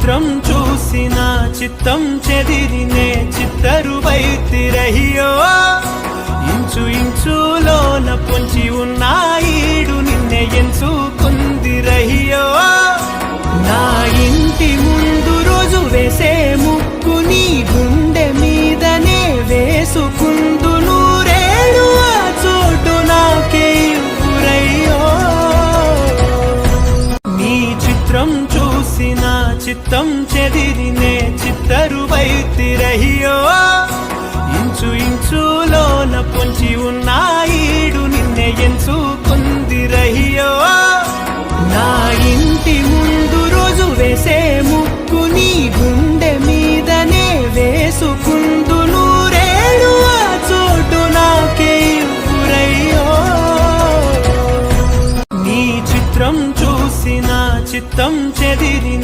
చిత్రం చూసిన చిత్తం చెదిరినే చిత్తరువైతిరహియో ఇంచు ఇంచులోన పొంచి ఉన్న ఈడు నిన్నే ఎంచుకుందిరహియో నా ఇంటి ముందు రోజు వేసే ముక్కు నీ గుండె మీదనే వేసుకుందు నూరేడు ఆ చోటు నాకే ఇవ్వురయ్యో నీ చిత్రం చూసిన చిత్తం చెదిరినే చిత్తరువైతిరహియో ఇంచు ఇంచులోన పొంచి ఉన్న ఈడు నిన్నే ఎంచుకుందిరహియో నా ఇంటి ముందు రోజు